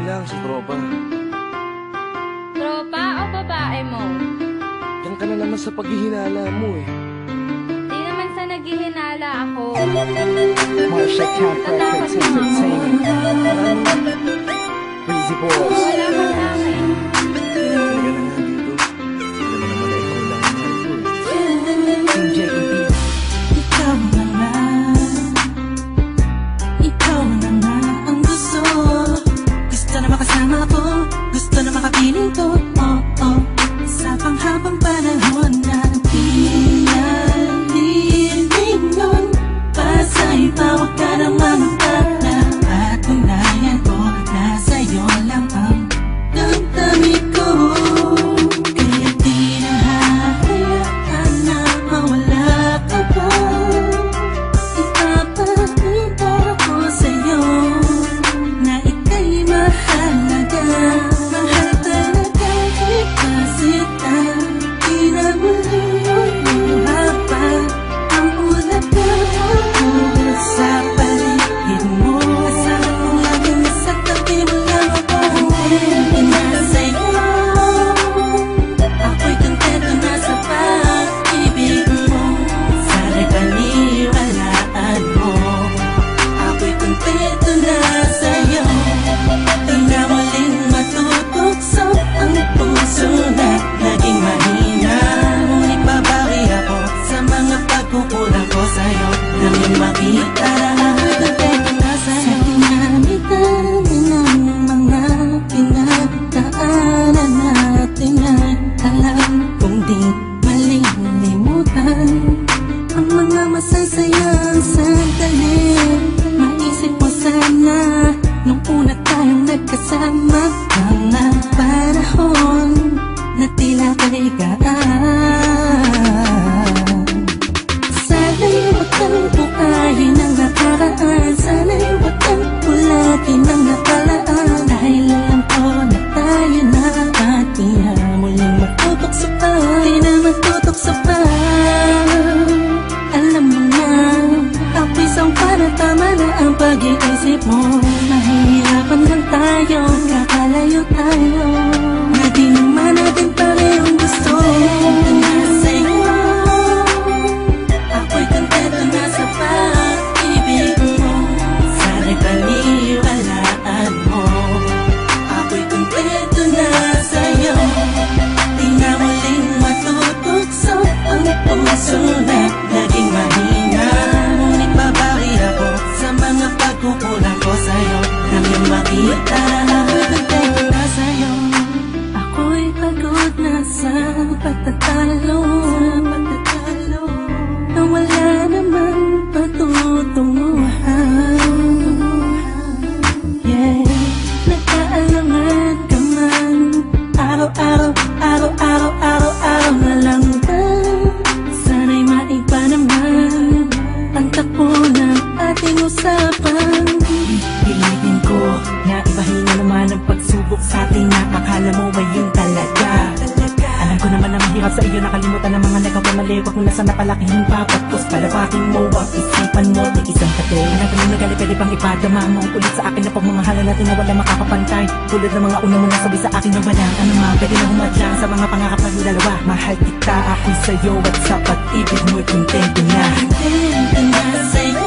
lang, si Tropa. Tropa o babae mo? Yan ka na naman sa paghihinala mo eh. Di naman sa naghihinala ako. Marsha Camp Records Entertainment. Breezy Boys. Wala ka sa akin. Talaga na nga dito. Hindi naman na ikaw lang ang mahal ko eh. Team JEP. Ikaw na nga. Ikaw na nga ang gusto. Gusto na makasama ko. Gusto na makapiling ko. Oh, oh. Sa panghabang panahon na pinalilingon. Pasa'y tawag ka ng mamutala. At unayan ko na sa'yo lang ang damdamin ko. Kaya di na hahayaan na mawala ka pa. Ipapakita ko sa'yo na ika'y mahalaga. Mahal talaga kita sita. Di na muli pa ang ulaga sa paligid mo. Kasama ko lagi nasa tabi mo lang ako. Kontento na sa'yo. Ako'y kontento na sa pag-ibig mo. Sana'y paniwalaan mo. Ako'y kontento na sa'yo. Di na muling matutukso ang puso na naging mahina. Ngunit babawi ako sa mga pagkukulang ko sa'yo. Nang yung makita na ako'y kontento na sa'yo. Sa dinami-dami ng mga pinagdaanan natin ay alam kong di malilimutan ang mga masasayang sandali. Maisip mo sana nung una tayong nagkasama. Mga panahon na tila kaligaan. Sana'y wag kang bukayin ang nakaraan. Sana'y wag kang ulagin ang nakalaan. Dahil alam ko na tayo na at di na muling matutokso pa. Di na matutokso pa. Alam mo na ako'y sangpa na tama na ang pag-iisip mo. Mahihirapan lang tayo, kakalayo tayo. Na di naman natin parehong gusto. Kontento na sa'yo. Ako'y kontento na sa pag-ibig mo. Sana'y paniwalaan mo. Ako'y kontento na sa'yo. Di na muling matutukso ang puso na naging mahina. Ngunit babawi ako sa mga pagkukulang ko sa'yo. Nang yung makita na ako'y kontento na sa'yo. Ako'y pagod na sa pagtatalo. Na wala namang patutunguhan. Yeah, nagkaalangan ka man. Araw-araw, araw-araw, araw-araw na lang ba? Sana'y maiba naman ang takbo ng ating usapan. Pilitin ko na ibahin na naman ang pagsubok sa atin na akala mo ba yun talaga? Alam ko naman na mahirap sa iyo nakalimutan ang mga nagkawamali. Huwag mo na sana palakihin pa. Pagkos palabakin mo ang isipan mo. Di isang kate. Alam ko na gali pwede pang ipadama mo ang ulit sa akin na pagmamahala natin na wala makakapantay. Tulad ng mga una mo nasabi sa akin na walang anuman. Pwede na humadlang sa mga pangarap na dalawa. Mahal kita ako'y sa'yo at sa pag-ibig mo'y kontento na. Kontento na sa'yo.